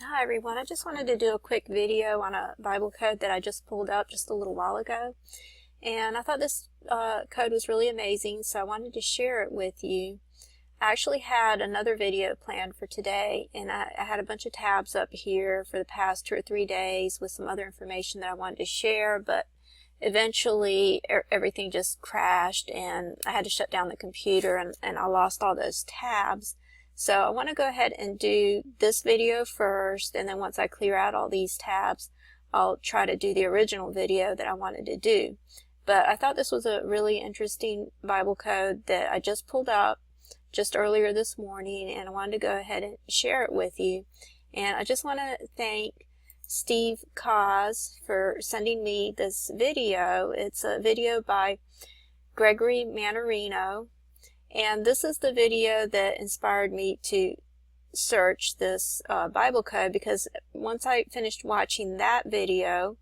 Hi everyone, I just wanted to do a quick video on a Bible code that I just pulled up just a little while ago. And I thought this code was really amazing, so I wanted to share it with you. I actually had another video planned for today, and I had a bunch of tabs up here for the past 2 or 3 days with some other information that I wanted to share, but eventually everything just crashed and I had to shut down the computer and I lost all those tabs. So I want to go ahead and do this video first, and then once I clear out all these tabs, I'll try to do the original video that I wanted to do. But I thought this was a really interesting Bible code that I just pulled up just earlier this morning, and I wanted to go ahead and share it with you. And I just want to thank Steve Cause for sending me this video. It's a video by Gregory Mannarino. And this is the video that inspired me to search this Bible code, because once I finished watching that video,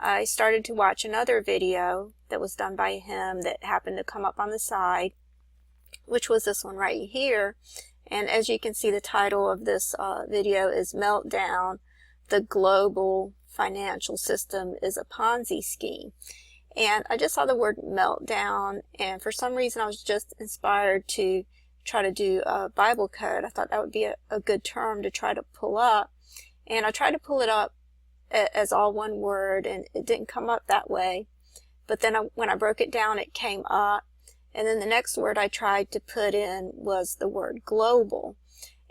I started to watch another video that was done by him that happened to come up on the side, which was this one right here. And as you can see, the title of this video is Meltdown, the Global Financial System is a Ponzi Scheme. And I just saw the word meltdown, and for some reason I was just inspired to try to do a Bible code. I thought that would be a good term to try to pull up. And I tried to pull it up as all one word, and it didn't come up that way. But then when I broke it down, it came up. And then the next word I tried to put in was the word global.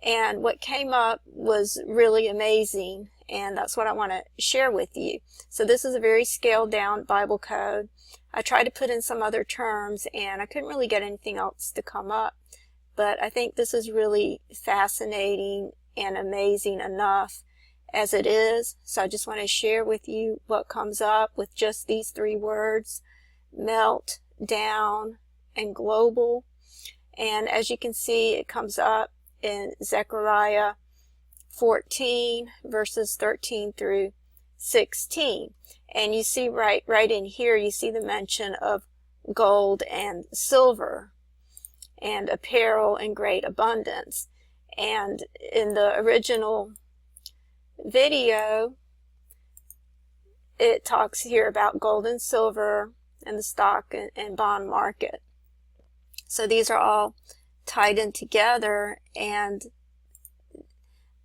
And what came up was really amazing, and that's what I want to share with you. So this is a very scaled down Bible code. I tried to put in some other terms and I couldn't really get anything else to come up, but I think this is really fascinating and amazing enough as it is. So I just want to share with you what comes up with just these 3 words: melt, down, and global. And as you can see, it comes up in Zechariah 14 verses 13 through 16. And you see right in here, you see the mention of gold and silver and apparel in great abundance. And in the original video, it talks here about gold and silver and the stock and bond market. So these are all tied in together, and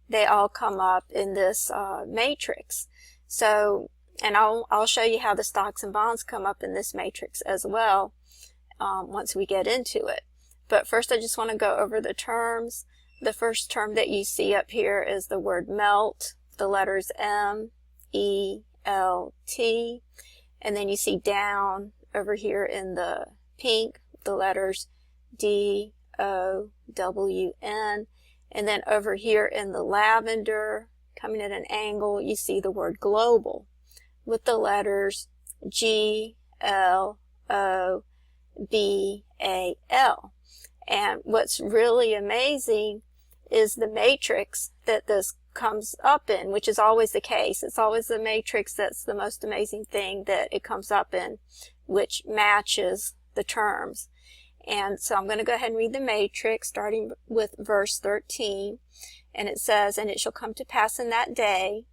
they all come up in this matrix. So, and I'll show you how the stocks and bonds come up in this matrix as well once we get into it. But first I just want to go over the terms. The first term that you see up here is the word melt, the letters M, E, L, T. And then you see down over here in the pink, the letters D, O, W, N. And then over here in the lavender, coming at an angle, you see the word global with the letters G, L, O, B, A, L. And what's really amazing is the matrix that this comes up in, which is always the case. It's always the matrix that's the most amazing thing that it comes up in, which matches the terms. And so I'm going to go ahead and read the matrix, starting with verse 13. And it says, "And it shall come to pass in that day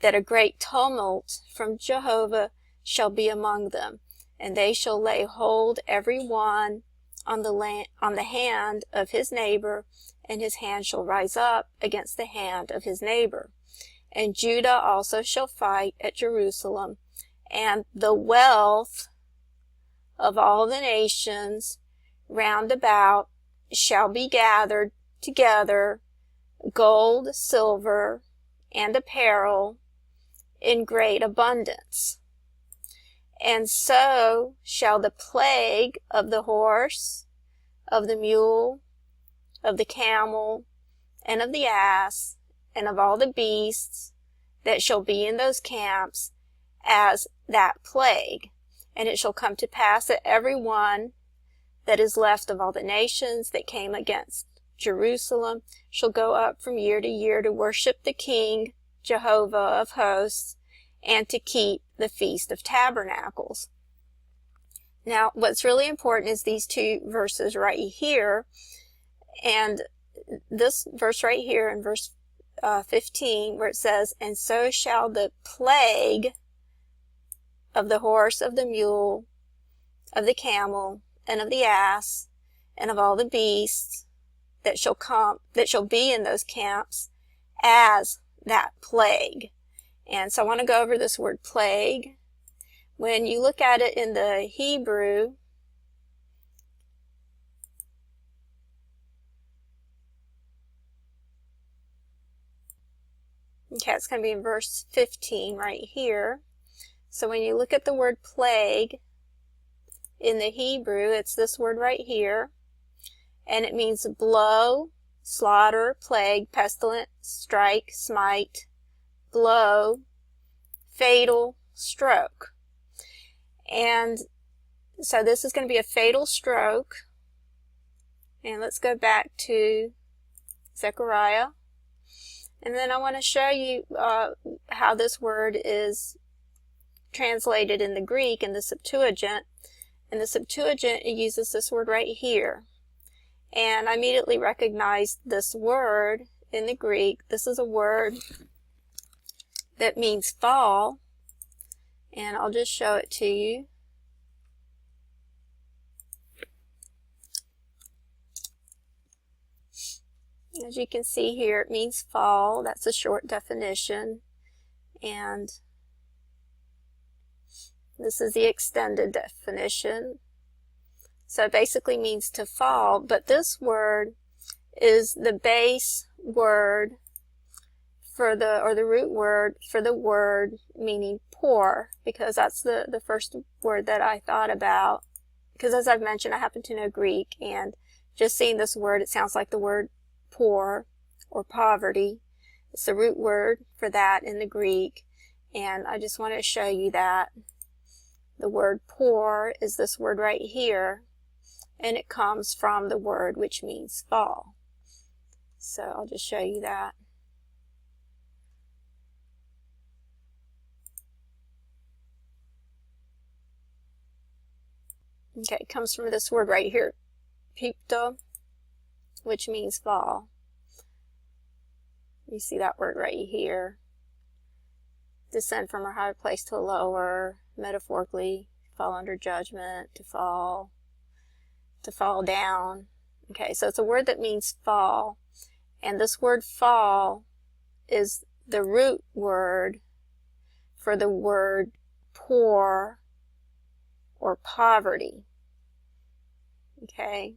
that a great tumult from Jehovah shall be among them, and they shall lay hold every one on the hand of his neighbor, and his hand shall rise up against the hand of his neighbor. And Judah also shall fight at Jerusalem, and the wealth of all the nations round about shall be gathered together, gold, silver, and apparel in great abundance. And so shall the plague of the horse, of the mule, of the camel, and of the ass, and of all the beasts that shall be in those camps, as that plague. And it shall come to pass that every one that is left of all the nations that came against Jerusalem shall go up from year to year to worship the King, Jehovah of hosts, and to keep the Feast of Tabernacles." Now, what's really important is these 2 verses right here. And this verse right here in verse 15, where it says, "And so shall the plague of the horse, of the mule, of the camel, and of the ass, and of all the beasts that shall be in those camps, as that plague." And so I want to go over this word plague. When you look at it in the Hebrew, okay, it's going to be in verse 15 right here. So when you look at the word plague in the Hebrew, it's this word right here. And it means blow, slaughter, plague, pestilence, strike, smite, blow, fatal, stroke. And so this is going to be a fatal stroke. And let's go back to Zechariah. And then I want to show you how this word is translated in the Greek, in the Septuagint. In the Septuagint, it uses this word right here. And I immediately recognized this word in the Greek. This is a word that means fall. And I'll just show it to you. As you can see here, it means fall. That's a short definition. And this is the extended definition. So it basically means to fall, but this word is the base word for the root word for the word meaning poor, because that's the first word that I thought about. Because as I've mentioned, I happen to know Greek, and just seeing this word, it sounds like the word poor or poverty. It's the root word for that in the Greek, and I just want to show you that the word poor is this word right here, and it comes from the word which means fall. So I'll just show you that. Okay, it comes from this word right here, pipto, which means fall. You see that word right here. Descend from a higher place to a lower, metaphorically, fall under judgment, to fall down. Okay, so it's a word that means fall. And this word fall is the root word for the word poor or poverty. Okay,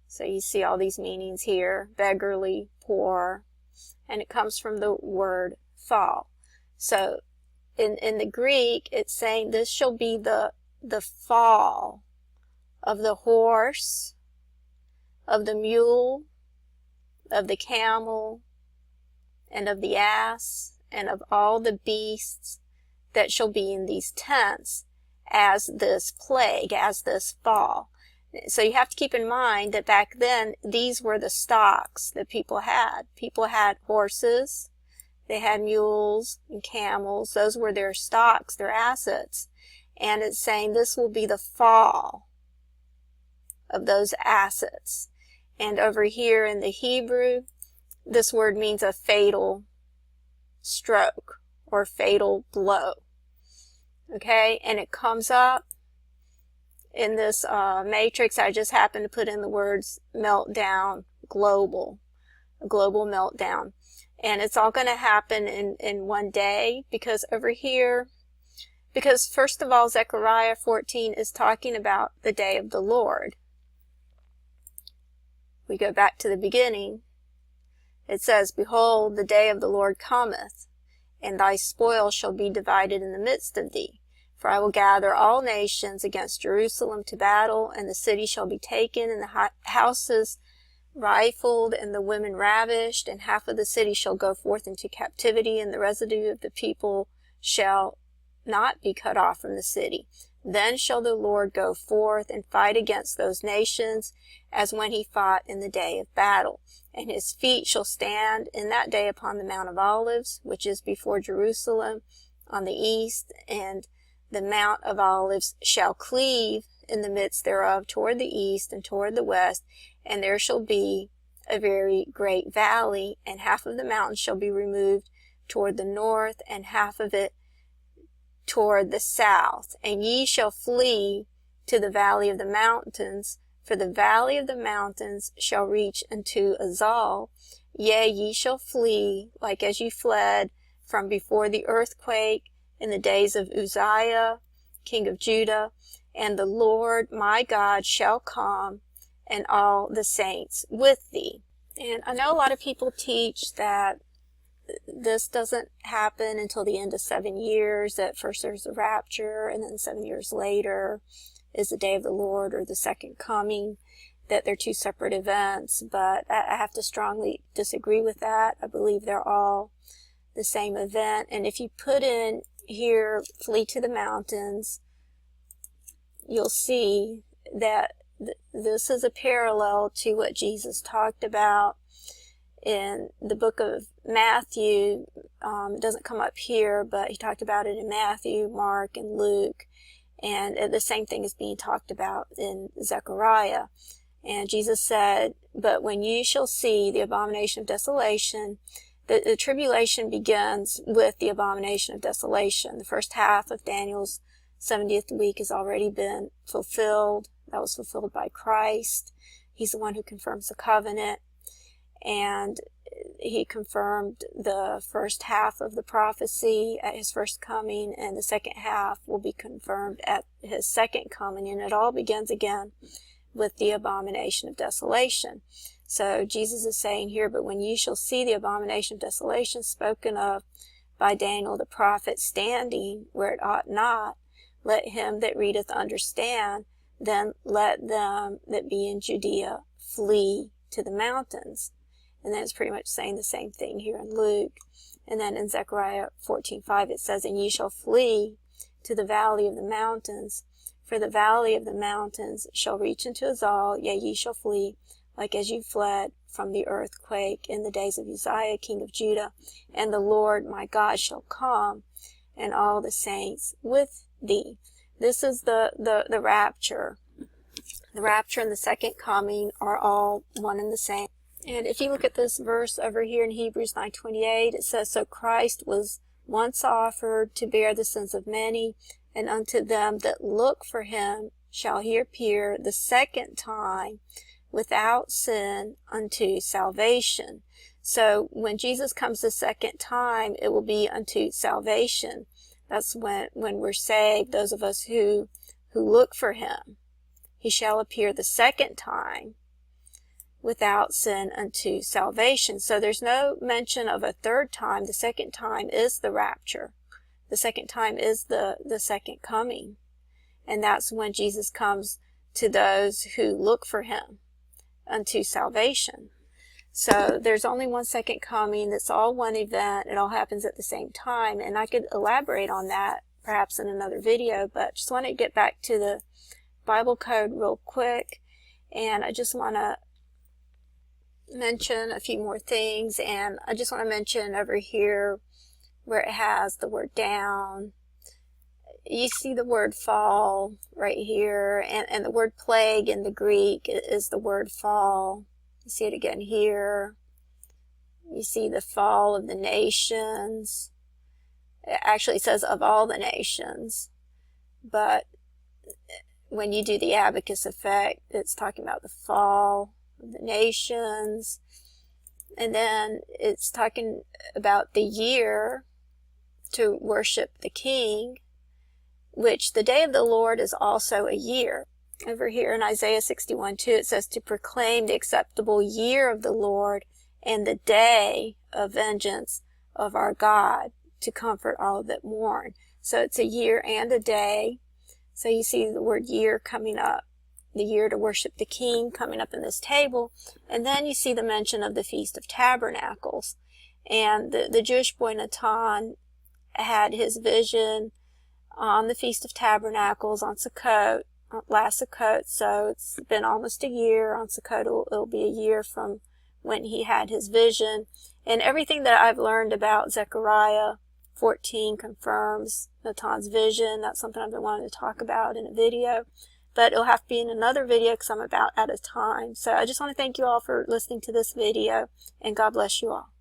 so you see all these meanings here: beggarly, poor, and it comes from the word fall. So in the Greek, it's saying this shall be the fall of the horse, of the mule, of the camel, and of the ass, and of all the beasts that shall be in these tents, as this plague, as this fall. So you have to keep in mind that back then, these were the stocks that people had. People had horses, they had mules and camels. Those were their stocks, their assets. And it's saying this will be the fall of those assets. And over here in the Hebrew, this word means a fatal stroke or fatal blow. Okay, and it comes up in this matrix. I just happened to put in the words meltdown, global, a global meltdown. And it's all going to happen in one day, because over here, because first of all, Zechariah 14 is talking about the day of the Lord. We go back to the beginning. It says, "Behold, the day of the Lord cometh, and thy spoil shall be divided in the midst of thee. For I will gather all nations against Jerusalem to battle, and the city shall be taken, and the houses rifled, and the women ravished, and half of the city shall go forth into captivity, and the residue of the people shall not be cut off from the city. Then shall the Lord go forth and fight against those nations, as when he fought in the day of battle. And his feet shall stand in that day upon the Mount of Olives, which is before Jerusalem, on the east, and the Mount of Olives shall cleave in the midst thereof toward the east and toward the west, and there shall be a very great valley, and half of the mountain shall be removed toward the north, and half of it toward the south. And ye shall flee to the valley of the mountains, for the valley of the mountains shall reach unto Azal. Yea, ye shall flee, like as ye fled from before the earthquake in the days of Uzziah, king of Judah. And the Lord my God shall come, and all the saints with thee. And I know a lot of people teach that this doesn't happen until the end of 7 years, that first there's the rapture, and then 7 years later is the day of the Lord, or the second coming, that they're two separate events. But I have to strongly disagree with that. I believe they're all the same event. And if you put in here, flee to the mountains, you'll see that this is a parallel to what Jesus talked about in the book of Matthew. It doesn't come up here, but he talked about it in Matthew, Mark, and Luke. And the same thing is being talked about in Zechariah. And Jesus said, but when you shall see the abomination of desolation, the tribulation begins with the abomination of desolation. The first half of Daniel's 70th week has already been fulfilled. That was fulfilled by Christ. He's the one who confirms the covenant. And he confirmed the first half of the prophecy at his first coming, and the second half will be confirmed at his second coming. And it all begins again with the abomination of desolation. So Jesus is saying here, but when ye shall see the abomination of desolation spoken of by Daniel the prophet standing where it ought not, let him that readeth understand. Then let them that be in Judea flee to the mountains. And then it's pretty much saying the same thing here in Luke. And then in Zechariah 14:5 it says, and ye shall flee to the valley of the mountains, for the valley of the mountains shall reach unto Azal. Yea, ye shall flee, like as you fled from the earthquake in the days of Uzziah, king of Judah. And the Lord my God shall come, and all the saints with thee. This is the rapture. The rapture and the second coming are all one and the same. And if you look at this verse over here in Hebrews 9:28, it says, so Christ was once offered to bear the sins of many, and unto them that look for him shall he appear the second time without sin unto salvation. So when Jesus comes the second time, it will be unto salvation. That's when we're saved, those of us who look for him. He shall appear the second time without sin unto salvation. So there's no mention of a third time. The second time is the rapture. The second time is the second coming. And that's when Jesus comes to those who look for him unto salvation. So there's only one second coming. It's all one event. It all happens at the same time. And I could elaborate on that perhaps in another video, but just want to get back to the Bible code real quick. And I just want to mention a few more things. And I just want to mention over here where it has the word down. You see the word fall right here. And the word plague in the Greek is the word fall. You see it again here. You see the fall of the nations. It actually says of all the nations. But when you do the abacus effect, it's talking about the fall of the nations. And then it's talking about the year to worship the king, which the day of the Lord is also a year. Over here in Isaiah 61:2, it says to proclaim the acceptable year of the Lord and the day of vengeance of our God, to comfort all that mourn. So it's a year and a day. So you see the word year coming up, the year to worship the king coming up in this table. And then you see the mention of the Feast of Tabernacles. And the Jewish boy Natan had his vision on the Feast of Tabernacles on Sukkot, last Sukkot. So it's been almost a year. On Sukkot it'll be a year from when he had his vision. And everything that I've learned about Zechariah 14 confirms Natan's vision. That's something I've been wanting to talk about in a video. but it'll have to be in another video because I'm about out of time. So I just want to thank you all for listening to this video, and God bless you all.